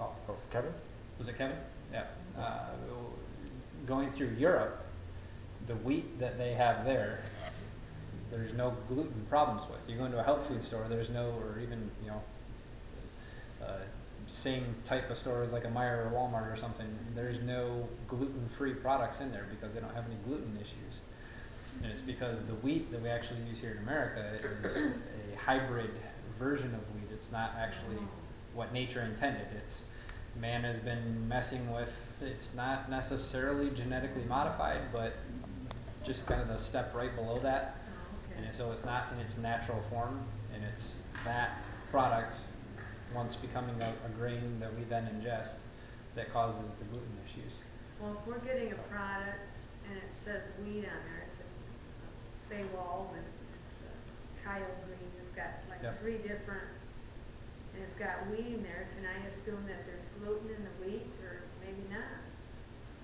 call. Oh, Kevin? Was it Kevin? Yeah. Going through Europe, the wheat that they have there, there's no gluten problems with. You go into a health food store, there's no, or even, same type of stores like a Meijer or Walmart or something, there's no gluten-free products in there because they don't have any gluten issues. And it's because the wheat that we actually use here in America is a hybrid version of wheat. It's not actually what nature intended. It's man has been messing with, it's not necessarily genetically modified, but just kind of the step right below that. And so it's not in its natural form, and it's that product, once becoming a grain that we then ingest, that causes the gluten issues. Well, if we're getting a product and it says wheat on there, it's a say wall and it's a Kyle green, it's got like 3 different, and it's got wheat in there, can I assume that there's gluten in the wheat, or maybe not?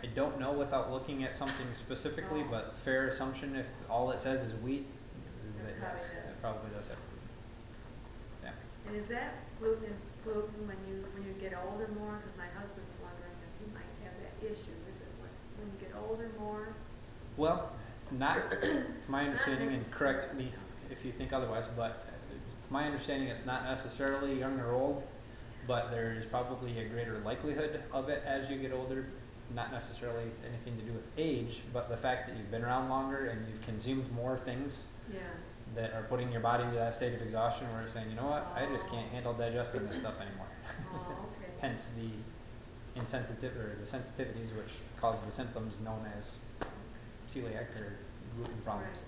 I don't know without looking at something specifically, but fair assumption if all it says is wheat, is that yes, it probably does have gluten. Yeah. And is that gluten when you get older more? Because my husband's wondering if he might have that issue. Is it when you get older more? Well, not to my understanding, and correct me if you think otherwise, but to my understanding it's not necessarily young or old, but there's probably a greater likelihood of it as you get older. Not necessarily anything to do with age, but the fact that you've been around longer and you've consumed more things that are putting your body into that state of exhaustion where it's saying, you know what, I just can't handle digesting this stuff anymore. Hence the the sensitivities which cause the symptoms known as celiac or gluten problems.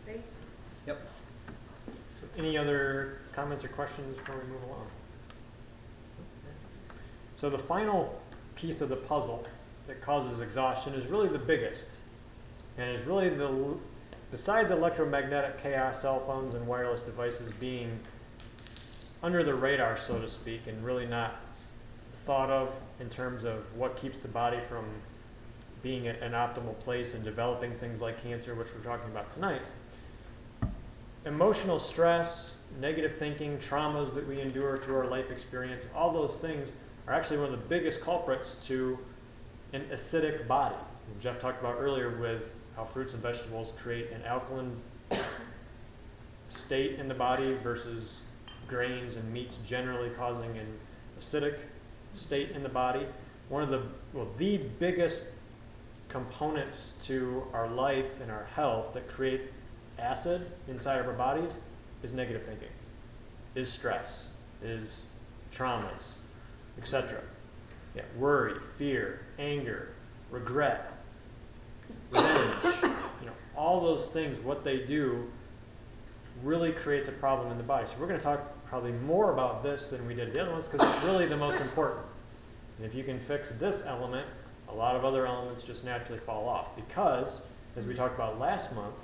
Right. Yep. So any other comments or questions before we move along? So the final piece of the puzzle that causes exhaustion is really the biggest, and is really besides electromagnetic chaos, cell phones and wireless devices being under the radar, so to speak, and really not thought of in terms of what keeps the body from being at an optimal place and developing things like cancer, which we're talking about tonight. Emotional stress, negative thinking, traumas that we endure through our life experience, all those things are actually one of the biggest culprits to an acidic body. And Jeff talked about earlier with how fruits and vegetables create an alkaline state in the body versus grains and meats generally causing an acidic state in the body. One of the biggest components to our life and our health that creates acid inside of our bodies is negative thinking, is stress, is traumas, etc. Yeah, worry, fear, anger, regret, revenge, all those things, what they do really creates a problem in the body. So we're going to talk probably more about this than we did the other ones because it's really the most important. And if you can fix this element, a lot of other elements just naturally fall off. Because, as we talked about last month,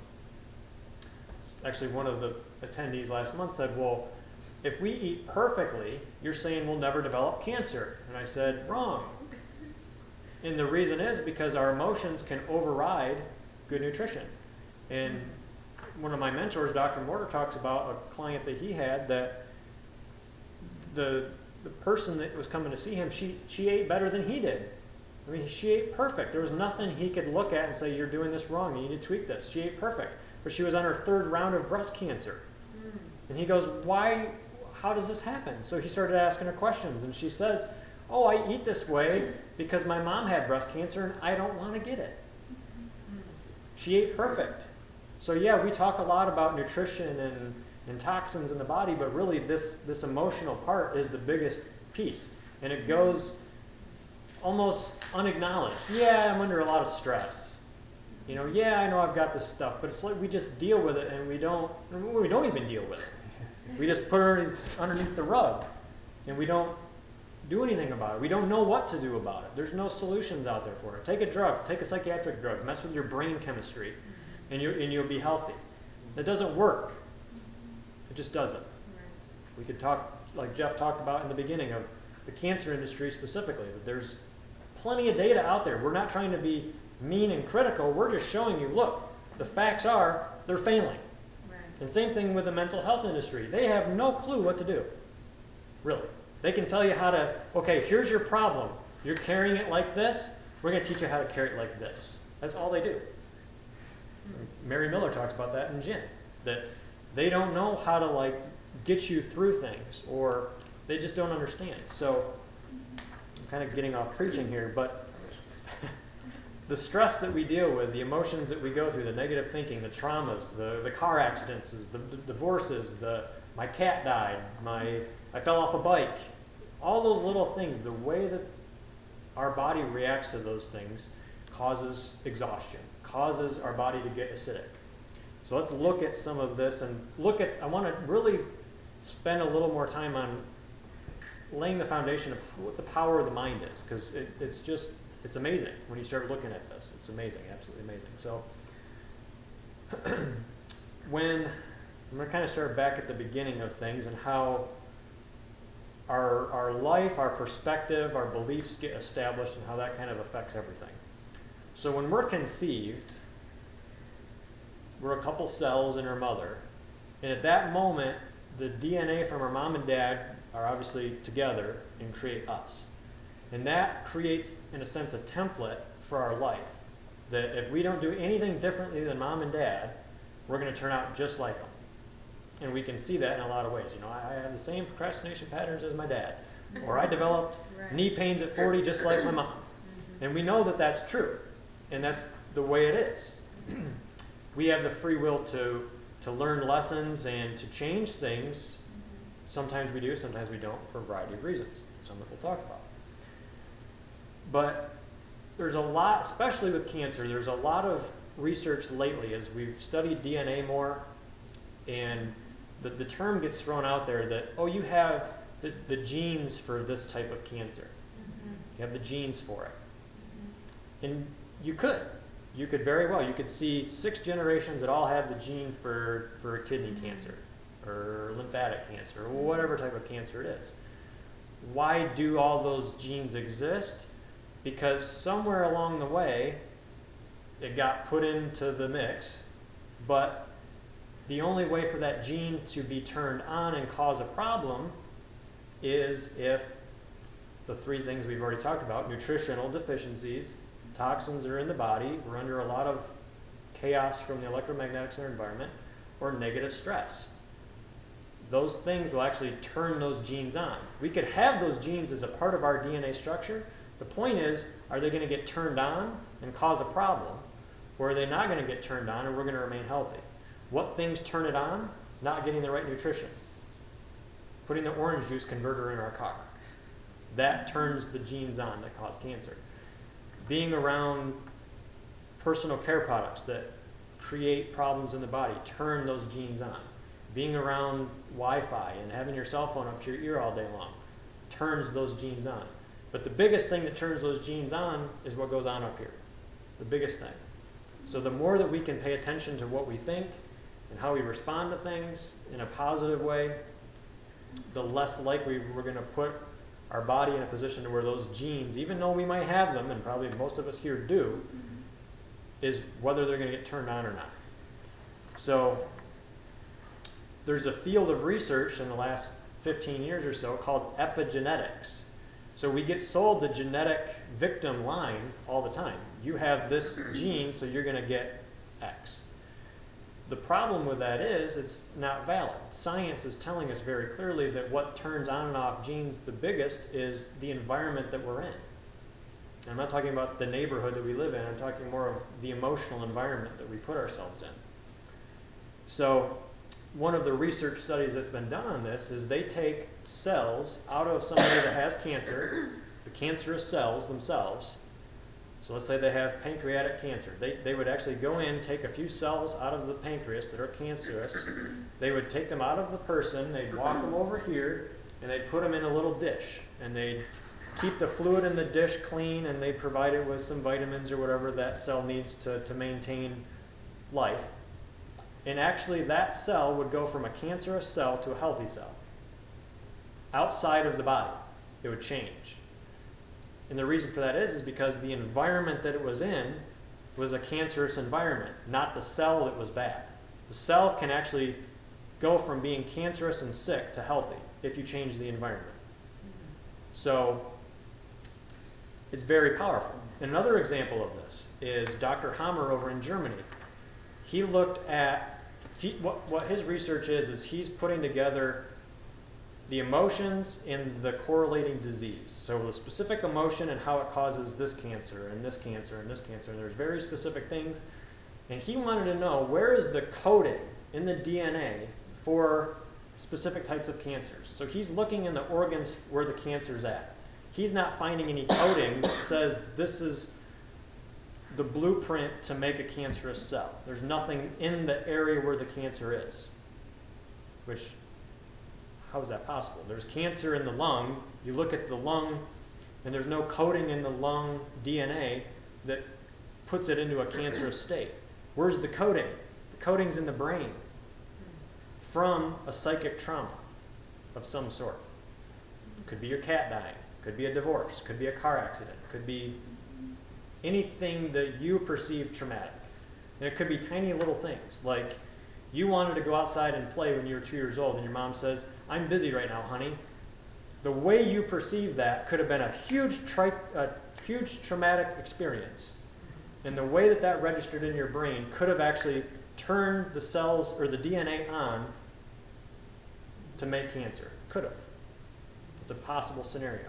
actually one of the attendees last month said, well, if we eat perfectly, you're saying we'll never develop cancer. And I said, wrong. And the reason is because our emotions can override good nutrition. And one of my mentors, Dr. Mortar, talks about a client that he had that the person that was coming to see him, she ate better than he did. I mean, she ate perfect. There was nothing he could look at and say, you're doing this wrong, you need to tweak this. She ate perfect. But she was on her 3rd round of breast cancer. And he goes, how does this happen? So he started asking her questions, and she says, oh, I eat this way because my mom had breast cancer and I don't want to get it. She ate perfect. So yeah, we talk a lot about nutrition and toxins in the body, but really this emotional part is the biggest piece. And it goes almost unacknowledged. Yeah, I'm under a lot of stress. Yeah, I know I've got this stuff, but it's like we just deal with it and we don't even deal with it. We just put it underneath the rug and we don't do anything about it. We don't know what to do about it. There's no solutions out there for it. Take a drug, take a psychiatric drug, mess with your brain chemistry, and you'll be healthy. That doesn't work. It just doesn't. We could talk, like Jeff talked about in the beginning, of the cancer industry specifically, that there's plenty of data out there. We're not trying to be mean and critical. We're just showing you, look, the facts are they're failing. And same thing with the mental health industry. They have no clue what to do, really. They can tell you how to, okay, here's your problem. You're carrying it like this. We're going to teach you how to carry it like this. That's all they do. Mary Miller talks about that in Gin, that they don't know how to like get you through things, or they just don't understand. So I'm kind of getting off preaching here, but the stress that we deal with, the emotions that we go through, the negative thinking, the traumas, the car accidents, the divorces, my cat died, I fell off a bike, all those little things, the way that our body reacts to those things causes exhaustion, causes our body to get acidic. So let's look at some of this and I want to really spend a little more time on laying the foundation of what the power of the mind is, because it's amazing when you start looking at this. It's amazing, absolutely amazing. So I'm going to kind of start back at the beginning of things and how our life, our perspective, our beliefs get established and how that kind of affects everything. So when we're conceived, we're a couple cells in our mother, and at that moment, the DNA from our mom and dad are obviously together and create us. And that creates, in a sense, a template for our life. That if we don't do anything differently than mom and dad, we're going to turn out just like them. And we can see that in a lot of ways. You know, I have the same procrastination patterns as my dad. Or I developed knee pains at 40 just like my mom. And we know that that's true. And that's the way it is. We have the free will to learn lessons and to change things. Sometimes we do, sometimes we don't, for a variety of reasons. Some that we'll talk about. But there's a lot, especially with cancer, there's a lot of research lately as we've studied DNA more, and the term gets thrown out there that, oh, you have the genes for this type of cancer. You have the genes for it. And you could very well. You could see 6 generations that all have the gene for kidney cancer or lymphatic cancer or whatever type of cancer it is. Why do all those genes exist? Because somewhere along the way, it got put into the mix, but the only way for that gene to be turned on and cause a problem is if the 3 things we've already talked about, nutritional deficiencies, toxins are in the body, we're under a lot of chaos from the electromagnetics in our environment, or negative stress. Those things will actually turn those genes on. We could have those genes as a part of our DNA structure. The point is, are they going to get turned on and cause a problem, or are they not going to get turned on and we're going to remain healthy? What things turn it on? Not getting the right nutrition. Putting the orange juice converter in our car. That turns the genes on that cause cancer. Being around personal care products that create problems in the body, turn those genes on. Being around Wi-Fi and having your cell phone up to your ear all day long turns those genes on. But the biggest thing that turns those genes on is what goes on up here. The biggest thing. So the more that we can pay attention to what we think and how we respond to things in a positive way, the less likely we're going to put our body in a position to where those genes, even though we might have them, and probably most of us here do, is whether they're going to get turned on or not. So there's a field of research in the last 15 years or so called epigenetics. So we get sold the genetic victim line all the time. You have this gene, so you're going to get X. The problem with that is it's not valid. Science is telling us very clearly that what turns on and off genes the biggest is the environment that we're in. And I'm not talking about the neighborhood that we live in. I'm talking more of the emotional environment that we put ourselves in. So one of the research studies that's been done on this is they take cells out of somebody that has cancer, the cancerous cells themselves. So let's say they have pancreatic cancer. They would actually go in, take a few cells out of the pancreas that are cancerous. They would take them out of the person, they'd walk them over here, and they'd put them in a little dish. And they'd keep the fluid in the dish clean, and they'd provide it with some vitamins or whatever that cell needs to maintain life. And actually that cell would go from a cancerous cell to a healthy cell. Outside of the body, it would change. And the reason for that is because the environment that it was in was a cancerous environment, not the cell that was bad. The cell can actually go from being cancerous and sick to healthy if you change the environment. So it's very powerful. And another example of this is Dr. Hammer over in Germany. He looked at, what his research is he's putting together the emotions in the correlating disease. So the specific emotion and how it causes this cancer and this cancer and this cancer. And there's very specific things. And he wanted to know, where is the coding in the DNA for specific types of cancers? So he's looking in the organs where the cancer's at. He's not finding any coding that says this is the blueprint to make a cancerous cell. There's nothing in the area where the cancer is. Which, how is that possible? There's cancer in the lung. You look at the lung, and there's no coding in the lung DNA that puts it into a cancerous state. Where's the coding? The coding's in the brain from a psychic trauma of some sort. Could be your cat dying. Could be a divorce. Could be a car accident. Could be anything that you perceive traumatic. And it could be tiny little things, like you wanted to go outside and play when you were 2 years old, and your mom says, "I'm busy right now, honey." The way you perceive that could have been a huge traumatic experience. And the way that that registered in your brain could have actually turned the cells or the DNA on to make cancer. Could have. It's a possible scenario.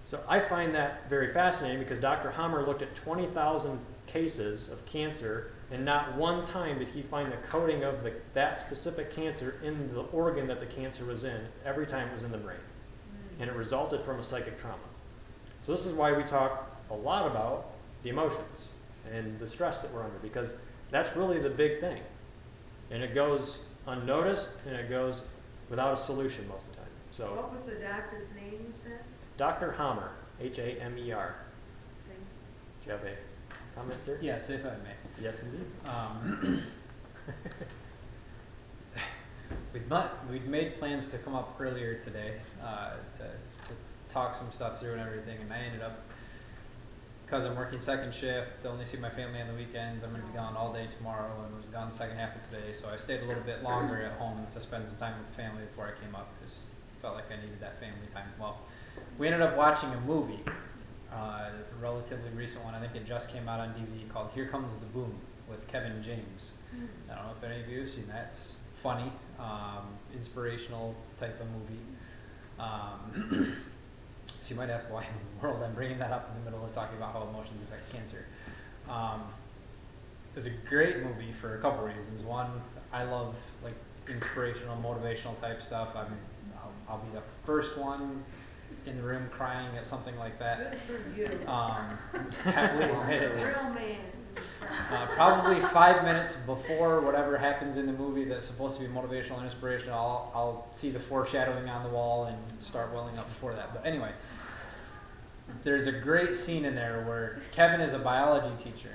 So I find that very fascinating because Dr. Hammer looked at 20,000 cases of cancer, and not one time did he find the coding of that specific cancer in the organ that the cancer was in. Every time it was in the brain. And it resulted from a psychic trauma. So this is why we talk a lot about the emotions and the stress that we're under, because that's really the big thing. And it goes unnoticed, and it goes without a solution most of the time. So, what was the doctor's name you said? Dr. Hammer, H-A-M-E-R. Okay. Do you have a comment, sir? Yes, if I may. Yes, indeed. We'd made plans to come up earlier today to talk some stuff through and everything, and I ended up, because I'm working second shift, only see my family on the weekends. I'm going to be gone all day tomorrow and was gone the second half of today, so I stayed a little bit longer at home to spend some time with the family before I came up, because I felt like I needed that family time. Well, we ended up watching a movie, a relatively recent one. I think it just came out on DVD, called Here Comes the Boom with Kevin James. I don't know if any of you have seen that. It's funny, inspirational type of movie. So you might ask why in the world I'm bringing that up in the middle of talking about how emotions affect cancer. It's a great movie for a couple reasons. One, I love like inspirational, motivational type stuff. I'll be the first one in the room crying at something like that. Good for you. Happily admitted. Real man. Probably 5 minutes before whatever happens in the movie that's supposed to be motivational and inspirational, I'll see the foreshadowing on the wall and start welling up before that. But anyway, there's a great scene in there where Kevin is a biology teacher.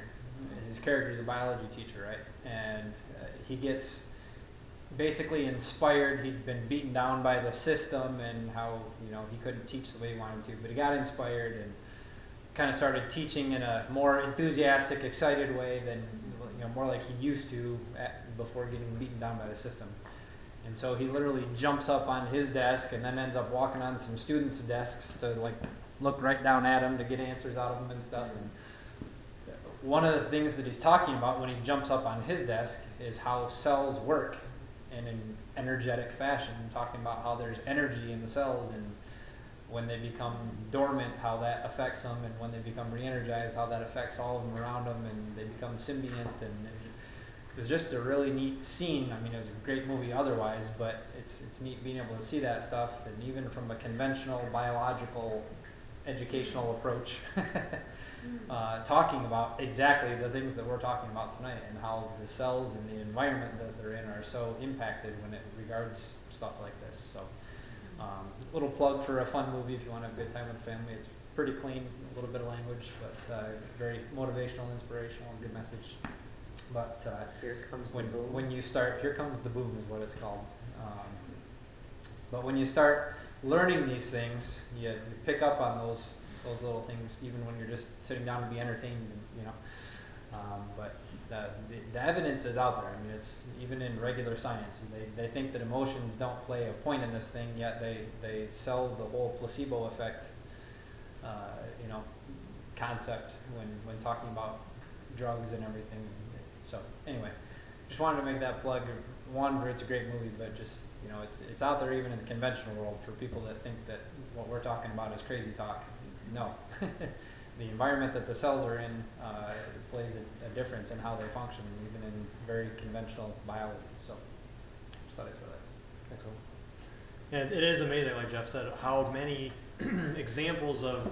His character is a biology teacher, right? And he gets basically inspired. He'd been beaten down by the system and how he couldn't teach the way he wanted to, but he got inspired and kind of started teaching in a more enthusiastic, excited way than more like he used to before getting beaten down by the system. And so he literally jumps up on his desk and then ends up walking on some students' desks to like look right down at them to get answers out of them and stuff. And one of the things that he's talking about when he jumps up on his desk is how cells work in an energetic fashion, talking about how there's energy in the cells, and when they become dormant, how that affects them, and when they become re-energized, how that affects all of them around them, and they become symbiont. And it was just a really neat scene. I mean, it was a great movie otherwise, but it's neat being able to see that stuff, and even from a conventional biological educational approach, talking about exactly the things that we're talking about tonight, and how the cells and the environment that they're in are so impacted when it regards stuff like this. So. Little plug for a fun movie if you want to have a good time with the family. It's pretty clean, a little bit of language, but very motivational, inspirational, good message. But Here comes the boom. when you start, Here Comes the Boom is what it's called. But when you start learning these things, you pick up on those little things, even when you're just sitting down to be entertained. But the evidence is out there. I mean, it's even in regular science. They think that emotions don't play a point in this thing, yet they sell the whole placebo effect, you know, concept when talking about drugs and everything. So anyway, just wanted to make that plug. One, it's a great movie, but just, you know, it's out there even in the conventional world for people that think that what we're talking about is crazy talk. No. The environment that the cells are in plays a difference in how they function, even in very conventional biology. So, just thought I'd throw that. Excellent. Yeah, it is amazing, like Jeff said, how many examples of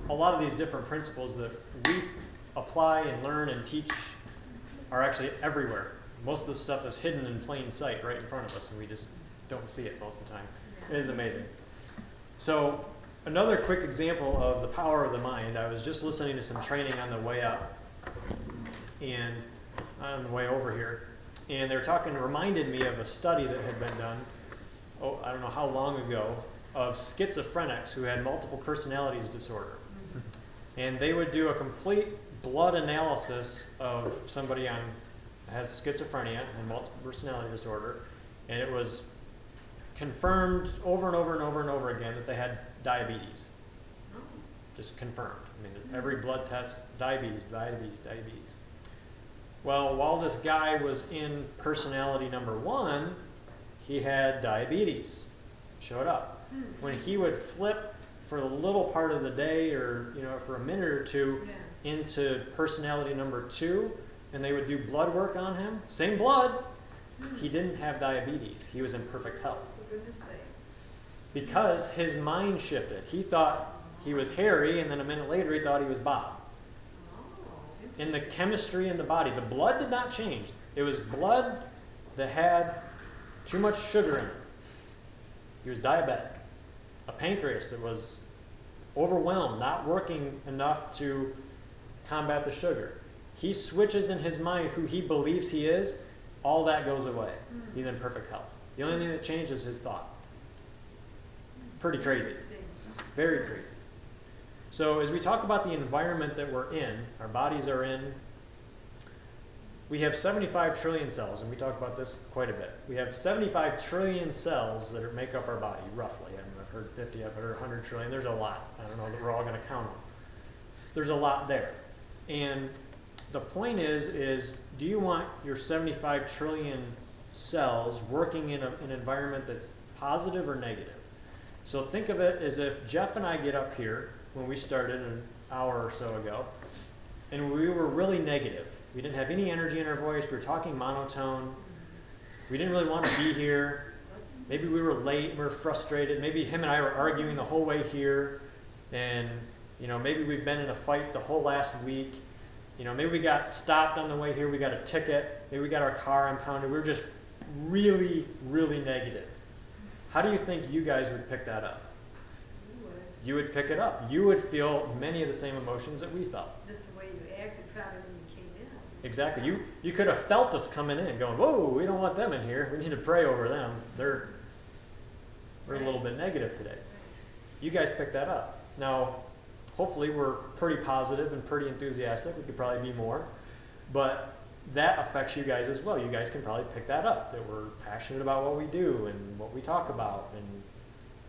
a lot of these different principles that we apply and learn and teach are actually everywhere. Most of the stuff is hidden in plain sight right in front of us, and we just don't see it most of the time. It is amazing. So, another quick example of the power of the mind. I was just listening to some training on the way up and on the way over here, and they were talking, reminded me of a study that had been done, I don't know how long ago, of schizophrenics who had multiple personalities disorder. And they would do a complete blood analysis of somebody has schizophrenia and multiple personality disorder, and it was confirmed over and over and over and over again that they had diabetes. Just confirmed. I mean, every blood test, diabetes. Well, while this guy was in personality number 1, he had diabetes. Showed up. When he would flip for a little part of the day, or for a minute or two, into personality number 2, and they would do blood work on him, same blood, he didn't have diabetes. He was in perfect health. For goodness sake. Because his mind shifted. He thought he was Harry, and then a minute later he thought he was Bob. In the chemistry in the body, the blood did not change. It was blood that had too much sugar in it. He was diabetic. A pancreas that was overwhelmed, not working enough to combat the sugar. He switches in his mind who he believes he is, all that goes away. He's in perfect health. The only thing that changes is his thought. Pretty crazy. Very crazy. So as we talk about the environment that we're in, our bodies are in, we have 75 trillion cells, and we talk about this quite a bit. We have 75 trillion cells that make up our body, roughly. I've heard 50, I've heard 100 trillion. There's a lot. I don't know that we're all going to count them. There's a lot there. And the point is do you want your 75 trillion cells working in an environment that's positive or negative? So think of it as if Jeff and I get up here when we started an hour or so ago, and we were really negative. We didn't have any energy in our voice. We were talking monotone. We didn't really want to be here. Maybe we were late. We were frustrated. Maybe him and I were arguing the whole way here. And, maybe we've been in a fight the whole last week. Maybe we got stopped on the way here. We got a ticket. Maybe we got our car impounded. We were just really, really negative. How do you think you guys would pick that up? You would pick it up. You would feel many of the same emotions that we felt. Just the way you acted probably when you came in. Exactly. You could have felt us coming in going, whoa, we don't want them in here. We need to pray over them. We're a little bit negative today. You guys picked that up. Now, hopefully we're pretty positive and pretty enthusiastic. We could probably be more. But that affects you guys as well. You guys can probably pick that up, that we're passionate about what we do and what we talk about. And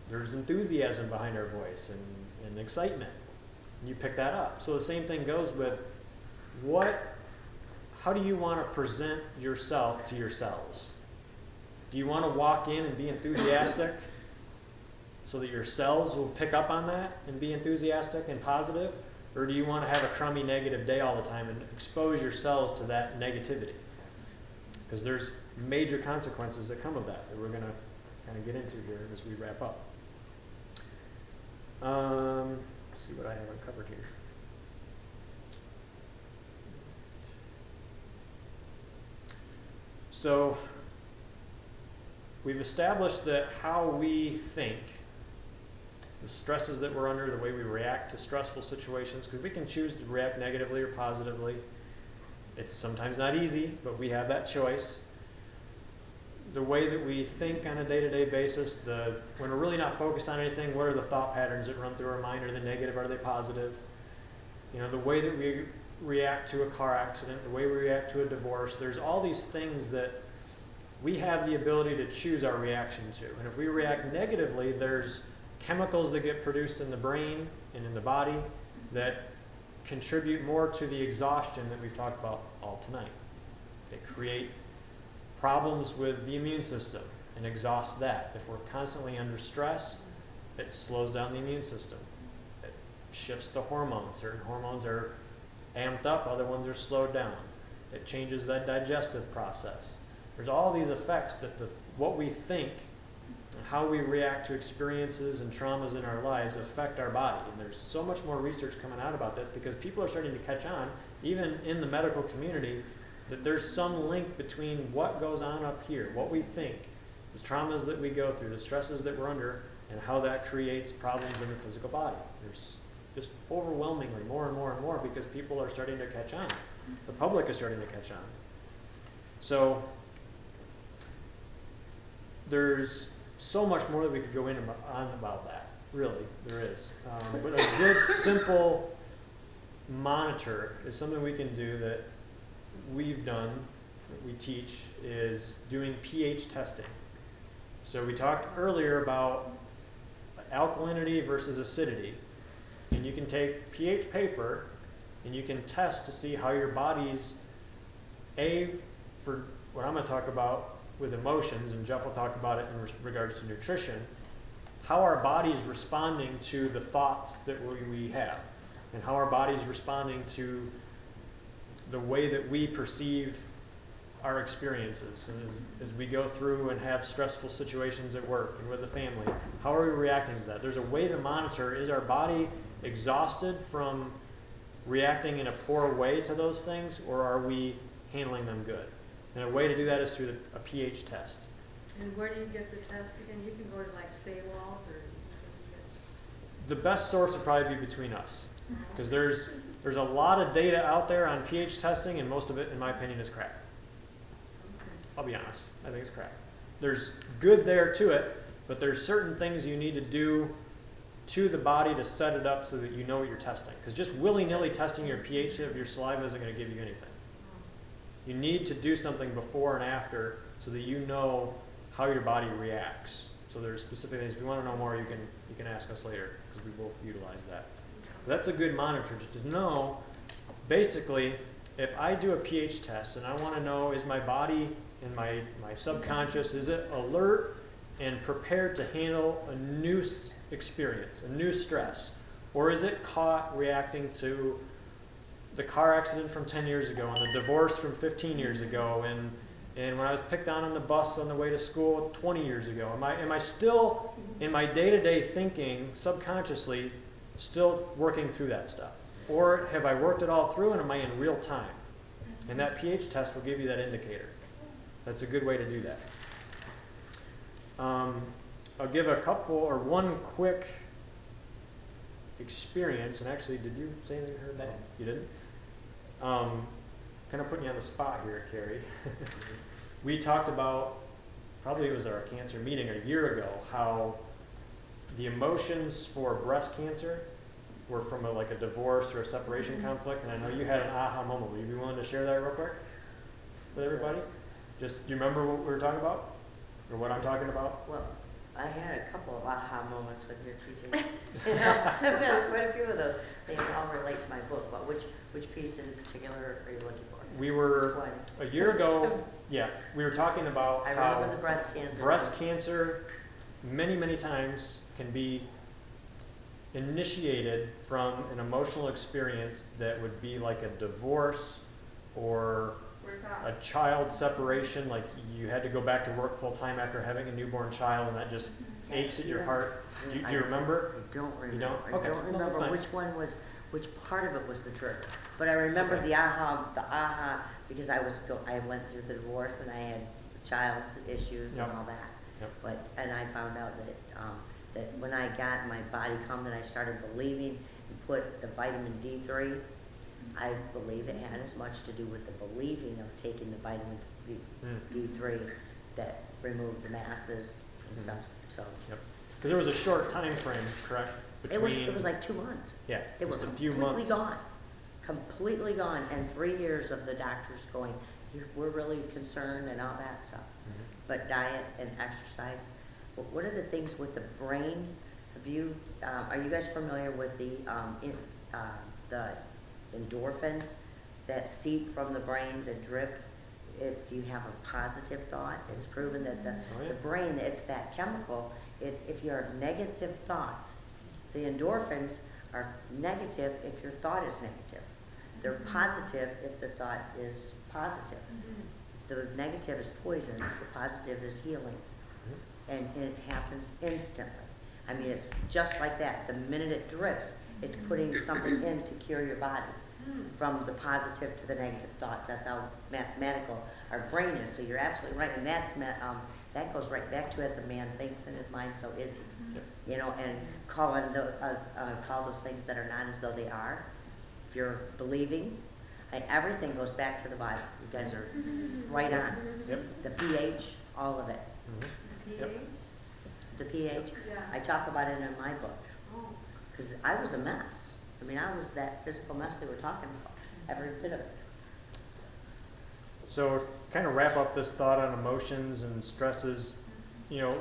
there's enthusiasm behind our voice and excitement. And you pick that up. So the same thing goes with how do you want to present yourself to your cells? Do you want to walk in and be enthusiastic so that your cells will pick up on that and be enthusiastic and positive? Or do you want to have a crummy negative day all the time and expose your cells to that negativity? Because there's major consequences that come of that we're going to kind of get into here as we wrap up. Let's see what I haven't covered here. So we've established that how we think, the stresses that we're under, the way we react to stressful situations, because we can choose to react negatively or positively. It's sometimes not easy, but we have that choice. The way that we think on a day-to-day basis, when we're really not focused on anything, what are the thought patterns that run through our mind? Are they negative? Are they positive? The way that react to a car accident, the way we react to a divorce. There's all these things that we have the ability to choose our reaction to. And if we react negatively, there's chemicals that get produced in the brain and in the body that contribute more to the exhaustion that we've talked about all tonight. They create problems with the immune system and exhaust that. If we're constantly under stress, it slows down the immune system. It shifts the hormones. Certain hormones are amped up, other ones are slowed down. It changes that digestive process. There's all these effects that what we think and how we react to experiences and traumas in our lives affect our body. And there's so much more research coming out about this because people are starting to catch on, even in the medical community, that there's some link between what goes on up here, what we think, the traumas that we go through, the stresses that we're under, and how that creates problems in the physical body. There's just overwhelmingly more and more and more because people are starting to catch on. The public is starting to catch on. So there's so much more that we could go on about that. Really, there is. But a good, simple monitor is something we can do that we've done, that we teach, is doing pH testing. So we talked earlier about alkalinity versus acidity. And you can take pH paper and you can test to see how your body's, for what I'm going to talk about with emotions, and Jeff will talk about it in regards to nutrition, how our body's responding to the thoughts that we have, and how our body's responding to the way that we perceive our experiences. And as we go through and have stressful situations at work and with the family, how are we reacting to that? There's a way to monitor, is our body exhausted from reacting in a poor way to those things, or are we handling them good? And a way to do that is through a pH test. And where do you get the test again? You can go to like Saywalls or... The best source would probably be between us, because there's a lot of data out there on pH testing, and most of it, in my opinion, is crap. Okay. I'll be honest, I think it's crap. There's good there to it, but there's certain things you need to do to the body to set it up so that you know what you're testing. Because just willy-nilly testing your pH of your saliva isn't going to give you anything. You need to do something before and after so that you know how your body reacts. So there's specific things. If you want to know more, you can ask us later, because we both utilize that. But that's a good monitor to know. Basically, if I do a pH test and I want to know, is my body and my subconscious, is it alert and prepared to handle a new experience, a new stress? Or is it caught reacting to the car accident from 10 years ago and the divorce from 15 years ago and when I was picked on the bus on the way to school 20 years ago? Am I still, in my day-to-day thinking, subconsciously, still working through that stuff? Or have I worked it all through and am I in real time? And that pH test will give you that indicator. That's a good way to do that. I'll give one quick experience, and actually, did you say anything heard that? You didn't? Kind of putting you on the spot here, Carrie. We talked about, probably it was our cancer meeting a year ago, how the emotions for breast cancer were from a divorce or a separation conflict, and I know you had an aha moment. Will you be willing to share that real quick with everybody? Do you remember what we were talking about? Or what I'm talking about? Well, I had a couple of aha moments with your teachings. I've had quite a few of those. They all relate to my book, but which piece in particular are you looking for? We were, a year ago, we were talking about I how remember the breast cancer. breast cancer many, many times can be initiated from an emotional experience that would be like a divorce or a child separation, like you had to go back to work full time after having a newborn child, and that just aches at your heart. Do you remember? I don't remember. You don't? I Okay. don't No, that's remember fine. which part of it was the trigger. But I remember Okay. the aha, because I went through the divorce and I had child issues Yep. and all that. Yep. And I found out that when I got my body calmed and I started believing and put the vitamin D3, I believe it had as much to do with the believing of taking the vitamin D3 that removed the masses and stuff. So Yep. Because there was a short time frame, correct? it was like 2 months. Yeah, They were just a few completely months. gone. completely gone, and 3 years of the doctors going, we're really concerned and all that stuff. But diet and exercise, what are the things with the brain? Are you guys familiar with the endorphins that seep from the brain, that drip if you have a positive thought? It's proven that the brain, it's that chemical. It's if you have negative thoughts, the endorphins are negative if your thought is negative. They're positive if the thought is positive. The negative is poison, the positive is healing. And it happens instantly. I mean, it's just like that. The minute it drips, it's putting something in to cure your body from the positive to the negative thoughts. That's how mathematical our brain is. So you're absolutely right. And that goes right back to, as a man thinks in his mind, so is he. You know, and call those things that are not as though they are. If you're believing, everything goes back to the Bible. You guys are right on. Yep. The pH, all of it. pH? The pH, Yeah. I talk about it in my book. Oh. Because I was a mess. I mean, I was that physical mess they were talking about, every bit of it. So kind of wrap up this thought on emotions and stresses, you know,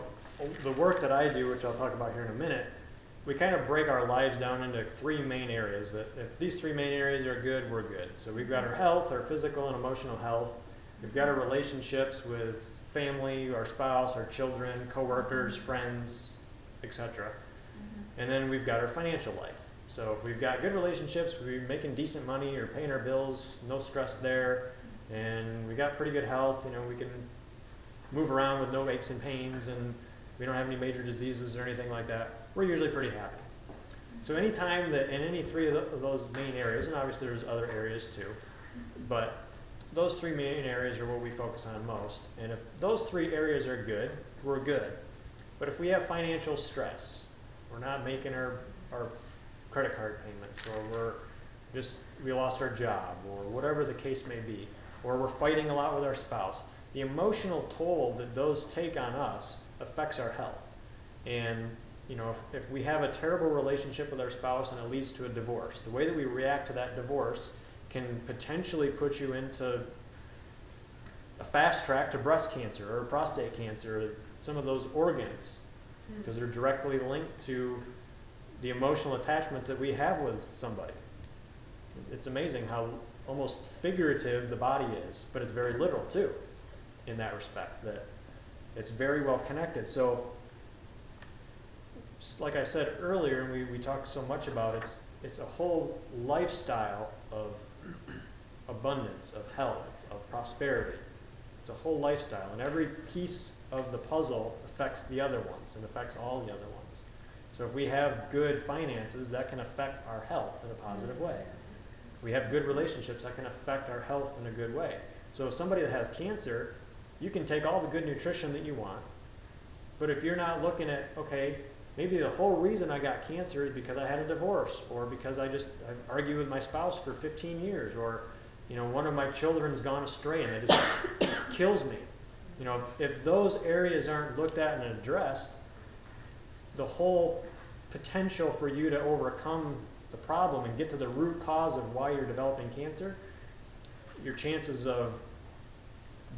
the work that I do, which I'll talk about here in a minute, we kind of break our lives down into 3 main areas. That if these 3 main areas are good, we're good. So we've got our health, our physical and emotional health. We've got our relationships with family, our spouse, our children, coworkers, friends, etc. And then we've got our financial life. So if we've got good relationships, we're making decent money or paying our bills, no stress there, and we got pretty good health, you know, we can move around with no aches and pains, and we don't have any major diseases or anything like that, we're usually pretty happy. So anytime that in any 3 of those main areas, and obviously there's other areas too, but those 3 main areas are what we focus on most. And if those 3 areas are good, we're good. But if we have financial stress, we're not making our credit card payments, or we lost our job, or whatever the case may be, or we're fighting a lot with our spouse, the emotional toll that those take on us affects our health. And you know, if we have a terrible relationship with our spouse and it leads to a divorce, the way that we react to that divorce can potentially put you into a fast track to breast cancer or prostate cancer, or some of those organs, because they're directly linked to the emotional attachment that we have with somebody. It's amazing how almost figurative the body is, but it's very literal too, in that respect, that it's very well connected. So, like I said earlier, and we talked so much about, it's a whole lifestyle of abundance, of health, of prosperity. It's a whole lifestyle, and every piece of the puzzle affects the other ones and affects all the other ones. So if we have good finances, that can affect our health in a positive way. If we have good relationships, that can affect our health in a good way. So if somebody that has cancer, you can take all the good nutrition that you want, but if you're not looking at, okay, maybe the whole reason I got cancer is because I had a divorce, or because I argued with my spouse for 15 years, or you know, one of my children's gone astray and it just kills me. You know, if those areas aren't looked at and addressed, the whole potential for you to overcome the problem and get to the root cause of why you're developing cancer, your chances of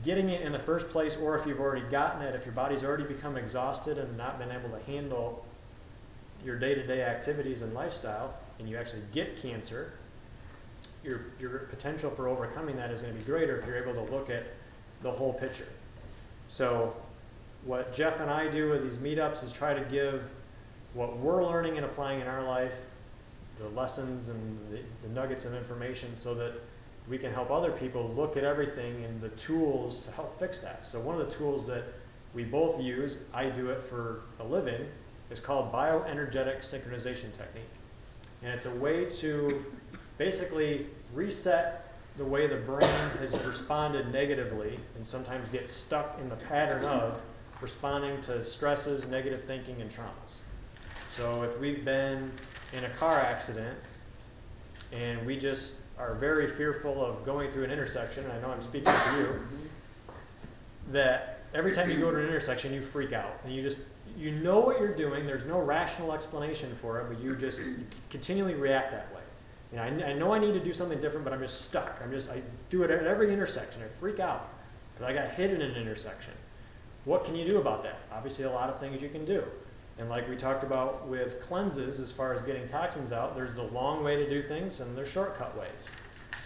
getting it in the first place, or if you've already gotten it, if your body's already become exhausted and not been able to handle your day-to-day activities and lifestyle, and you actually get cancer, your potential for overcoming that is going to be greater if you're able to look at the whole picture. So what Jeff and I do with these meetups is try to give what we're learning and applying in our life, the lessons and the nuggets of information, so that we can help other people look at everything and the tools to help fix that. So one of the tools that we both use, I do it for a living, is called bioenergetic synchronization technique. And it's a way to basically reset the way the brain has responded negatively and sometimes gets stuck in the pattern of responding to stresses, negative thinking, and traumas. So if we've been in a car accident and we just are very fearful of going through an intersection, and I know I'm speaking to you, that every time you go to an intersection you freak out and you know what you're doing, there's no rational explanation for it, but you continually react that way. You know, I know I need to do something different, but I'm just stuck. I do it at every intersection. I freak out because I got hit in an intersection. What can you do about that? Obviously, a lot of things you can do. And like we talked about with cleanses, as far as getting toxins out, there's the long way to do things and there's shortcut ways.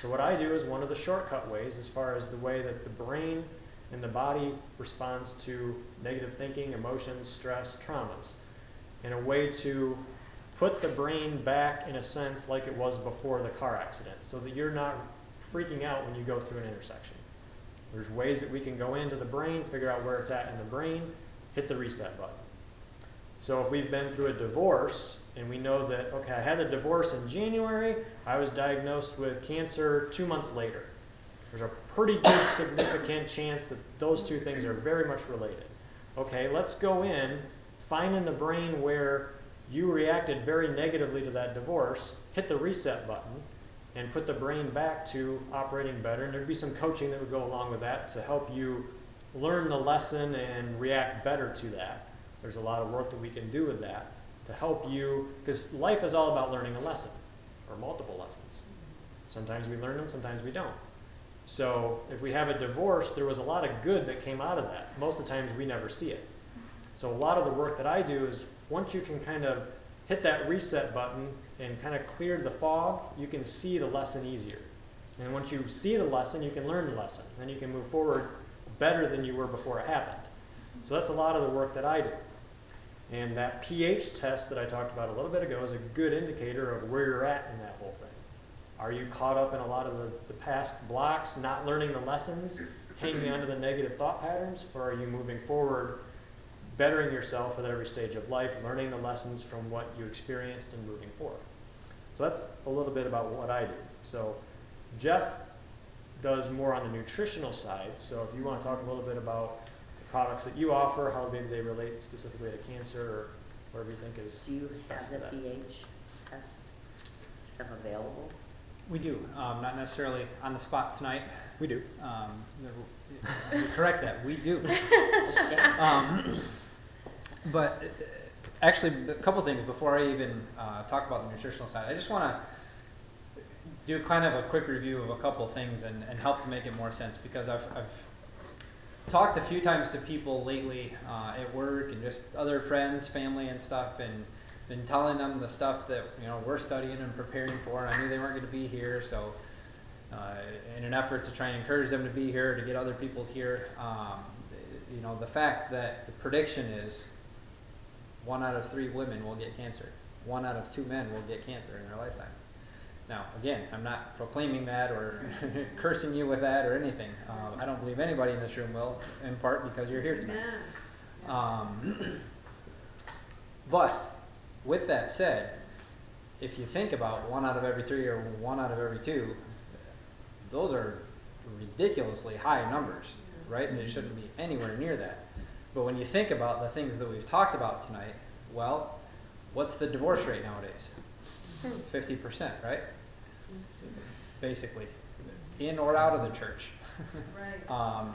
So what I do is one of the shortcut ways as far as the way that the brain and the body responds to negative thinking, emotions, stress, traumas. And a way to put the brain back in a sense like it was before the car accident so that you're not freaking out when you go through an intersection. There's ways that we can go into the brain, figure out where it's at in the brain, hit the reset button. So if we've been through a divorce and we know that, okay, I had a divorce in January, I was diagnosed with cancer 2 months later. There's a pretty good significant chance that those two things are very much related. Okay, let's go in, find in the brain where you reacted very negatively to that divorce, hit the reset button, and put the brain back to operating better. And there'd be some coaching that would go along with that to help you learn the lesson and react better to that. There's a lot of work that we can do with that to help you, because life is all about learning a lesson, or multiple lessons. Sometimes we learn them, sometimes we don't. So if we have a divorce, there was a lot of good that came out of that. Most of the times we never see it. So a lot of the work that I do is once you can kind of hit that reset button and kind of clear the fog, you can see the lesson easier. And once you see the lesson, you can learn the lesson. Then you can move forward better than you were before it happened. So that's a lot of the work that I do. And that pH test that I talked about a little bit ago is a good indicator of where you're at in that whole thing. Are you caught up in a lot of the past blocks, not learning the lessons, hanging on to the negative thought patterns, or are you moving forward, bettering yourself at every stage of life, learning the lessons from what you experienced and moving forth? So that's a little bit about what I do. So Jeff does more on the nutritional side. So if you want to talk a little bit about the products that you offer, how maybe they relate specifically to cancer or whatever you think is. Do you best have for the that. pH test stuff available? We do, not necessarily on the spot tonight. We do. Correct that, we do. But actually, a couple things before I even talk about the nutritional side. I just want to do kind of a quick review of a couple things and help to make it more sense, because I've talked a few times to people lately at work and just other friends, family and stuff, and been telling them the stuff that we're studying and preparing for, and I knew they weren't going to be here, so in an effort to try and encourage them to be here, to get other people here, the fact that the prediction is 1 out of 3 women will get cancer, 1 out of 2 men will get cancer in their lifetime. Now, again, I'm not proclaiming that or cursing you with that or anything. I don't believe anybody in this room will, in part because you're here tonight. But with that said, if you think about 1 out of every 3 or 1 out of every 2, those are ridiculously high numbers, right? And it shouldn't be anywhere near that. But when you think about the things that we've talked about tonight, well, what's the divorce rate nowadays? 50%, right? Basically, in or out of the church. Right.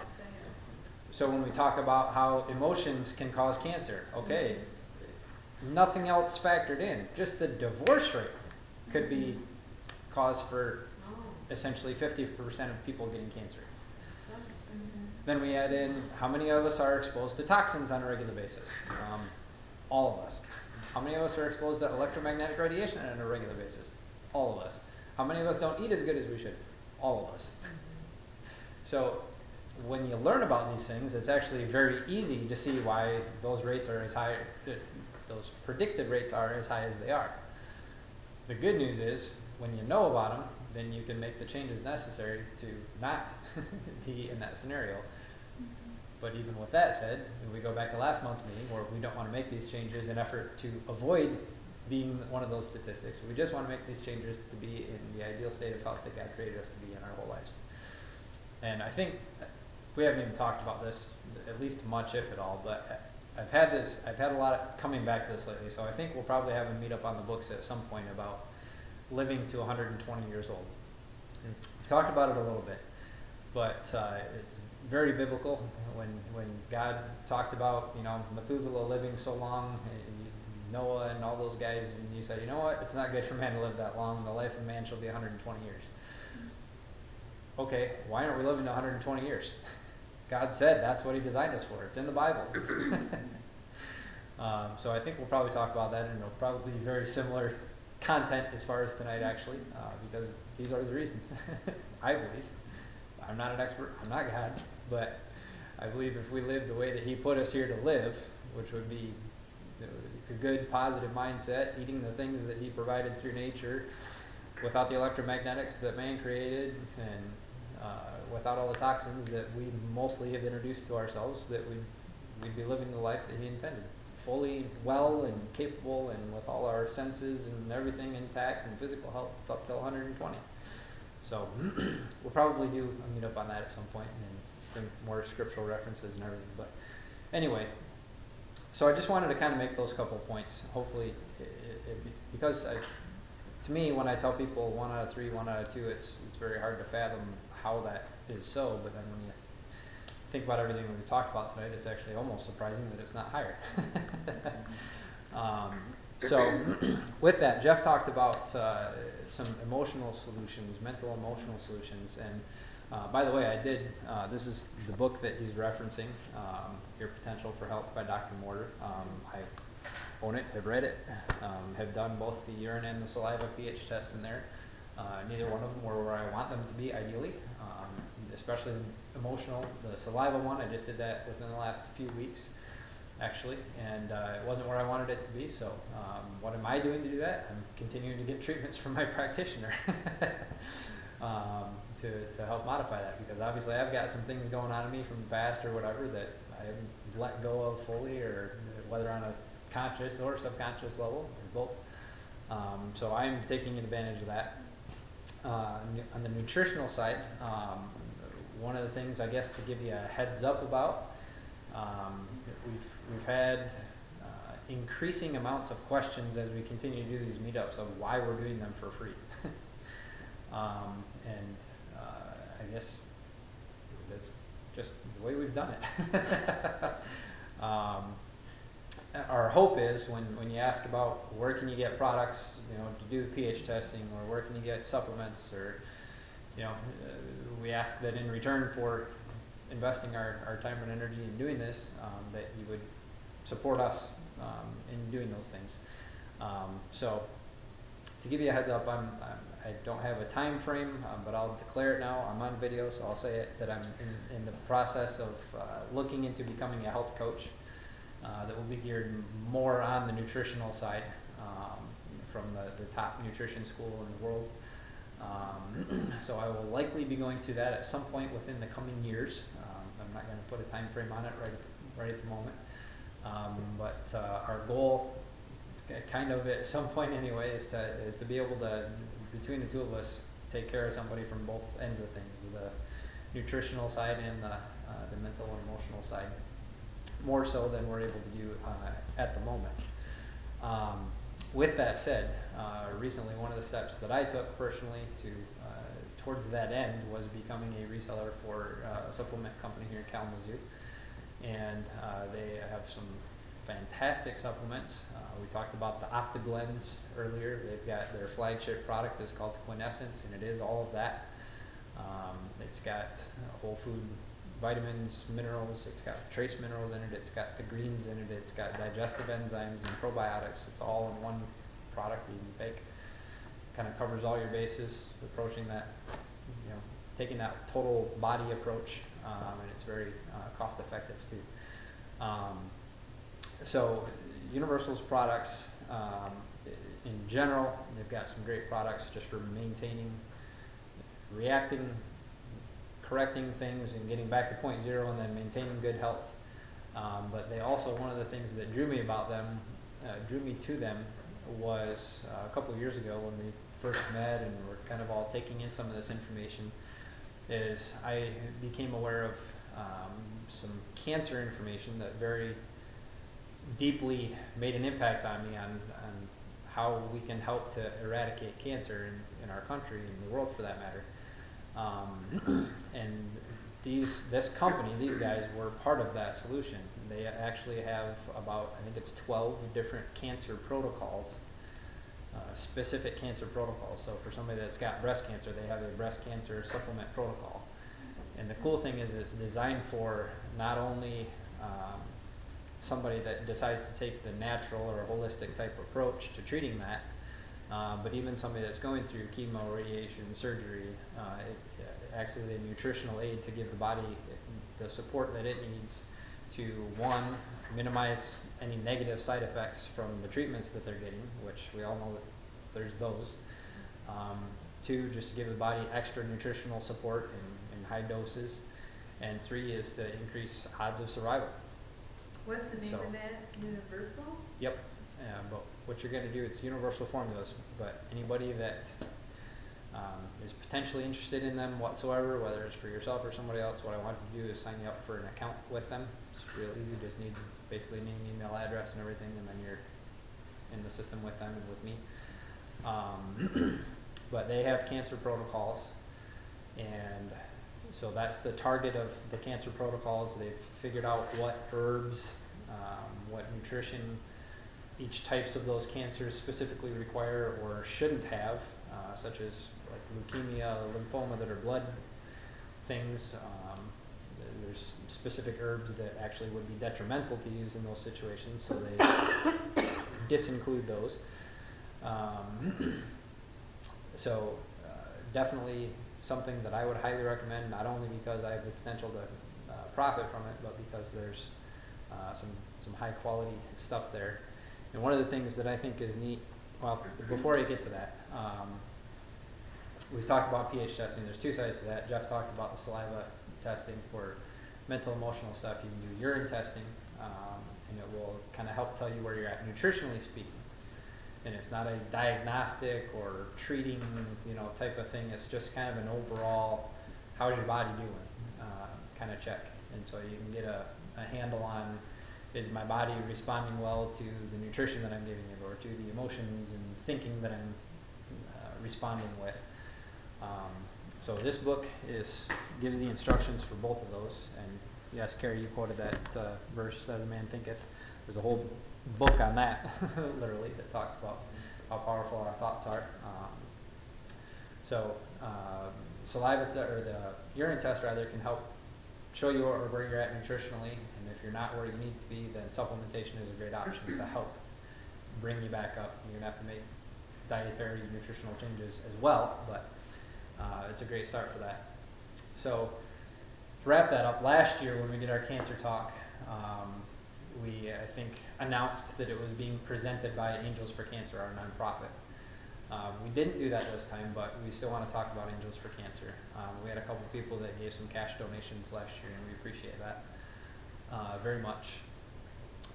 So when we talk about how emotions can cause cancer, okay, nothing else factored in, just the divorce rate could be cause for essentially 50% of people getting cancer. Then we add in how many of us are exposed to toxins on a regular basis? All of us. How many of us are exposed to electromagnetic radiation on a regular basis? All of us. How many of us don't eat as good as we should? All of us. So when you learn about these things, it's actually very easy to see why those rates are as high, those predicted rates are as high as they are. The good news is, when you know about them, then you can make the changes necessary to not be in that scenario. But even with that said, if we go back to last month's meeting where we don't want to make these changes in effort to avoid being one of those statistics. We just want to make these changes to be in the ideal state of health that God created us to be in our whole lives. And I think we haven't even talked about this, at least much, if at all, but I've had a lot of coming back to this lately, so I think we'll probably have a meetup on the books at some point about living to 120 years old. We've talked about it a little bit, but it's very biblical. When God talked about Methuselah living so long, Noah and all those guys, and he said, you know what, it's not good for man to live that long. The life of man shall be 120 years. Okay, why aren't we living to 120 years? God said that's what he designed us for. It's in the Bible. So I think we'll probably talk about that, and it'll probably be very similar content as far as tonight, actually, because these are the reasons. I believe. I'm not an expert. I'm not God, but I believe if we live the way that he put us here to live, which would be a good, positive mindset, eating the things that he provided through nature, without the electromagnetics that man created, and without all the toxins that we mostly have introduced to ourselves, that we'd be living the life that he intended. Fully well and capable, and with all our senses and everything intact, and physical health up till 120. So we'll probably do a meetup on that at some point, and bring more scriptural references and everything. But anyway, so I just wanted to kind of make those couple of points. Hopefully, because to me, when I tell people 1 out of 3, 1 out of 2, it's very hard to fathom how that is so. But then when you think about everything that we talked about tonight, it's actually almost surprising that it's not higher. So with that, Jeff talked about some emotional solutions, mental emotional solutions. And by the way, I did, this is the book that he's referencing, Your Potential for Health by Dr. Mortar. I own it, have read it, have done both the urine and the saliva pH tests in there. Neither one of them were where I want them to be, ideally, especially emotional. The saliva one, I just did that within the last few weeks, actually, and it wasn't where I wanted it to be. So what am I doing to do that? I'm continuing to get treatments from my practitioner to help modify that, because obviously I've got some things going on in me from the past or whatever that I haven't let go of fully, or whether on a conscious or subconscious level, or both. So I'm taking advantage of that. On the nutritional side, one of the things, I guess, to give you a heads up about, we've had increasing amounts of questions as we continue to do these meetups of why we're doing them for free. And I guess that's just the way we've done it. Our hope is when you ask about where can you get products, to do the pH testing, or where can you get supplements, or we ask that in return for investing our time and energy in doing this, that you would support us in doing those things. So to give you a heads up, I don't have a time frame, but I'll declare it now. I'm on video, so I'll say it, that I'm in the process of looking into becoming a health coach that will be geared more on the nutritional side, from the top nutrition school in the world. So I will likely be going through that at some point within the coming years. I'm not going to put a time frame on it right at the moment. But our goal, kind of at some point anyway, is to be able to, between the two of us, take care of somebody from both ends of things, the nutritional side and the mental and emotional side, more so than we're able to do at the moment. With that said, recently one of the steps that I took personally towards that end was becoming a reseller for a supplement company here in Kalamazoo. And they have some fantastic supplements. We talked about the OptiBlends earlier. They've got their flagship product is called Quintessence, and it is all of that. It's got whole food vitamins, minerals, it's got trace minerals in it, it's got the greens in it, it's got digestive enzymes and probiotics. It's all in one product that you can take. Kind of covers all your bases, approaching that, taking that total body approach, and it's very cost effective too. So Universal's products, in general, they've got some great products just for maintaining, reacting, correcting things and getting back to point zero, and then maintaining good health. But they also, one of the things that drew me to them was a couple of years ago when we first met and were kind of all taking in some of this information, is I became aware of some cancer information that very deeply made an impact on me on how we can help to eradicate cancer in our country and the world for that matter. And this company, these guys were part of that solution. they actually have about, I think it's 12 different cancer protocols, specific cancer protocols. So for somebody that's got breast cancer, they have a breast cancer supplement protocol. And the cool thing is it's designed for not only somebody that decides to take the natural or holistic type approach to treating that, but even somebody that's going through chemo, radiation, surgery, it acts as a nutritional aid to give the body the support that it needs to, one, minimize any negative side effects from the treatments that they're getting, which we all know that there's those. Two, just to give the body extra nutritional support in high doses. And three is to increase odds of survival. What's the name So- of that? Universal? Yep, but what you're gonna do, it's universal formulas, but anybody that is potentially interested in them whatsoever, whether it's for yourself or somebody else, what I want to do is sign you up for an account with them. It's real easy, just need basically name, email, address and everything, and then you're in the system with them and with me. But they have cancer protocols, and so that's the target of the cancer protocols. They've figured out what herbs, what nutrition each types of those cancers specifically require or shouldn't have, such as like leukemia, lymphoma that are blood things. There's specific herbs that actually would be detrimental to use in those situations, so they disinclude those. So definitely something that I would highly recommend, not only because I have the potential to profit from it, but because there's some high quality stuff there. And one of the things that I think is neat, well, before I get to that, we've talked about pH testing. There's two sides to that. Jeff talked about the saliva testing for mental, emotional stuff. You can do urine testing, and it will kind of help tell you where you're at nutritionally speaking. And it's not a diagnostic or treating, type of thing. It's just kind of an overall, how's your body doing, kind of check. And so you can get a handle on, is my body responding well to the nutrition that I'm giving it, or to the emotions and thinking that I'm responding with. So this book gives the instructions for both of those. And yes, Carrie, you quoted that verse, as a man thinketh. There's a whole book on that, literally, that talks about how powerful our thoughts are. Saliva or the urine test rather can help show you where you're at nutritionally, and if you're not where you need to be, then supplementation is a great option to help bring you back up. You're gonna have to make dietary nutritional changes as well, but it's a great start for that. So to wrap that up, last year when we did our cancer talk, we, I think, announced that it was being presented by Angels for Cancer, our nonprofit. We didn't do that this time, but we still want to talk about Angels for Cancer. We had a couple people that gave some cash donations last year, and we appreciate that very much.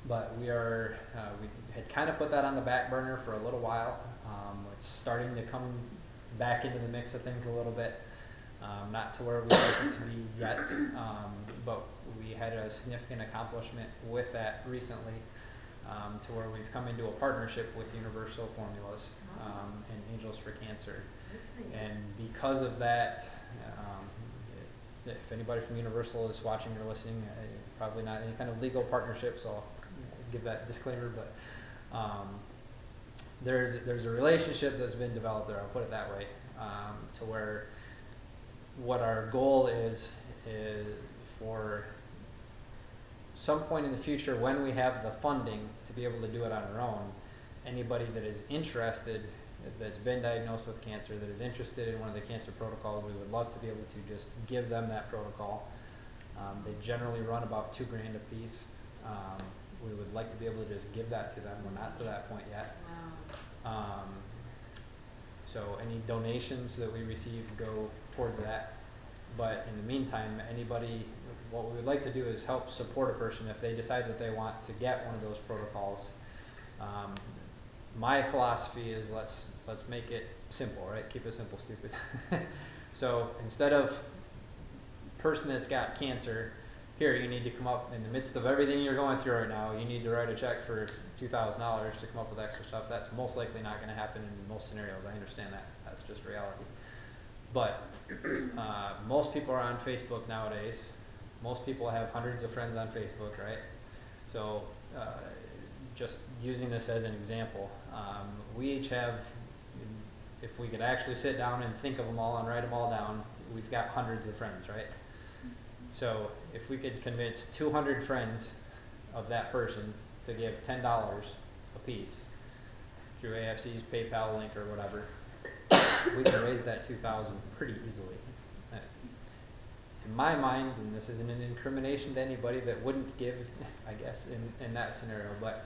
But we had kind of put that on the back burner for a little while. It's starting to come back into the mix of things a little bit. Not to where we like it to be yet, but we had a significant accomplishment with that recently, to where we've come into a partnership with Universal Formulas and Angels for Cancer. And because of that, if anybody from Universal is watching or listening, probably not any kind of legal partnership, so I'll give that disclaimer, but there's a relationship that's been developed there, I'll put it that way, to where what our goal is for some point in the future, when we have the funding to be able to do it on our own, anybody that is interested, that's been diagnosed with cancer, that is interested in one of the cancer protocols, we would love to be able to just give them that protocol. They generally run about $2,000 a piece. We would like to be able to just give that to them. We're not to that point yet. Wow. So any donations that we receive go towards that. But in the meantime, what we would like to do is help support a person if they decide that they want to get one of those protocols. My philosophy is let's make it simple, right? Keep it simple, stupid. So instead of person that's got cancer, here you need to come up in the midst of everything you're going through right now, you need to write a check for $2,000 to come up with extra stuff. That's most likely not going to happen in most scenarios. I understand that. That's just reality. But most people are on Facebook nowadays. Most people have hundreds of friends on Facebook, right? So, just using this as an example, we each have, if we could actually sit down and think of them all and write them all down, we've got hundreds of friends, right? So if we could convince 200 friends of that person to give $10 a piece through AFC's PayPal link or whatever, we can raise that 2,000 pretty easily. In my mind, and this isn't an incrimination to anybody that wouldn't give, I guess, in that scenario, but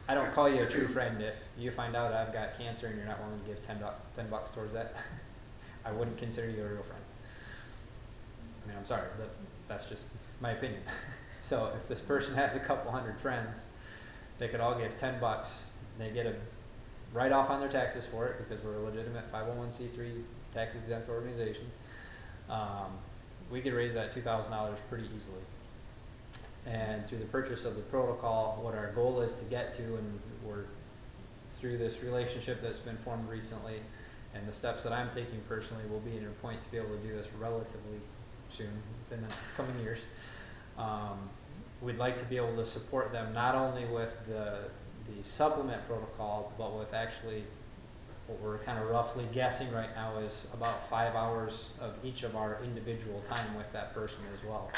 I don't call you a true friend if you find out I've got cancer and you're not willing to give $10 towards that. I wouldn't consider you a real friend. I mean, I'm sorry, but that's just my opinion. So if this person has a couple hundred friends, they could all give $10. They get a write-off on their taxes for it because we're a legitimate 501c3 tax-exempt organization. We could raise that $2,000 pretty easily. And through the purchase of the protocol, what our goal is to get to, and we're through this relationship that's been formed recently, and the steps that I'm taking personally will be at a point to be able to do this relatively soon, within the coming years. We'd like to be able to support them not only with the supplement protocol, but with actually what we're kind of roughly guessing right now is about 5 hours of each of our individual time with that person as well,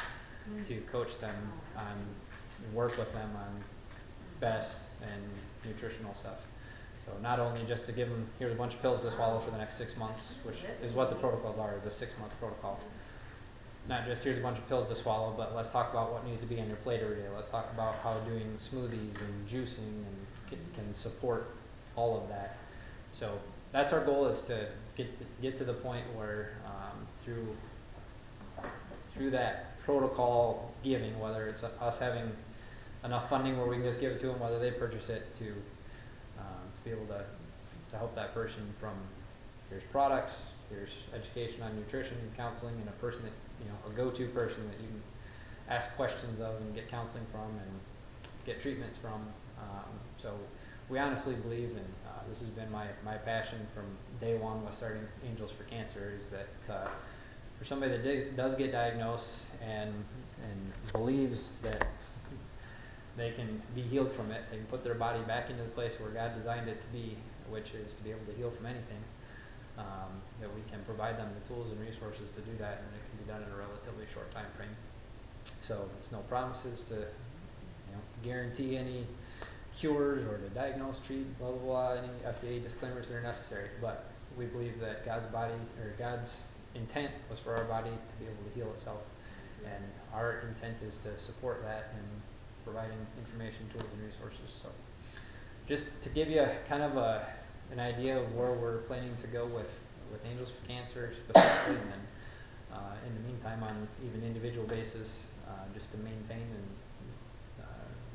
to coach them on, work with them on best and nutritional stuff. So not only just to give them, here's a bunch of pills to swallow for the next 6 months, which is what the protocols are, is a 6-month protocol. Not just here's a bunch of pills to swallow, but let's talk about what needs to be on your plate every day. Let's talk about how doing smoothies and juicing and can support all of that. So that's our goal, is to get to the point where through that protocol giving, whether it's us having enough funding where we can just give it to them, whether they purchase it, to be able to help that person from here's products, here's education on nutrition and counseling, and a person that, a go-to person that you can ask questions of and get counseling from and get treatments from. So we honestly believe, and this has been my passion from day one with starting Angels for Cancer, is that for somebody that does get diagnosed and believes that they can be healed from it, they can put their body back into the place where God designed it to be, which is to be able to heal from anything, that we can provide them the tools and resources to do that, and it can be done in a relatively short time frame. So it's no promises to guarantee any cures or to diagnose, treat, blah, blah, blah, any FDA disclaimers that are necessary, but we believe that God's intent was for our body to be able to heal itself, and our intent is to support that and providing information, tools, and resources. So just to give you kind of an idea of where we're planning to go with Angels for Cancer specifically, and then in the meantime on even individual basis, just to maintain and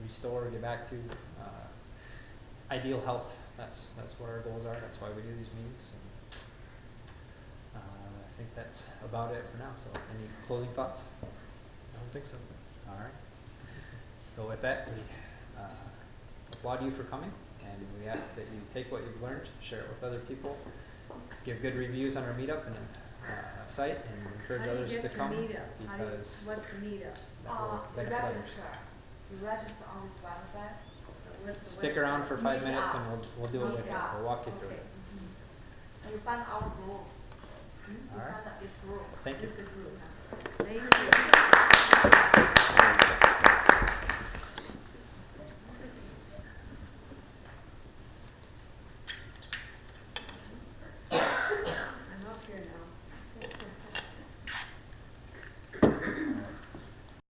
restore, get back to ideal health. That's what our goals are. That's why we do these meetings. And, I think that's about it for now. So any closing thoughts? I don't think so. All right. So with that, we applaud you for coming, and we ask that you take what you've learned, share it with other people, give good reviews on our meetup and site, and encourage others to come, because What's the meetup? that will We benefit others. register. We register on this website. What's the Stick website? around for 5 minutes and Meetup. we'll do it with you. Meetup. We'll walk you through Okay. it. And you find our group. All You right. find out this group. Thank you. It's a group. Thank you.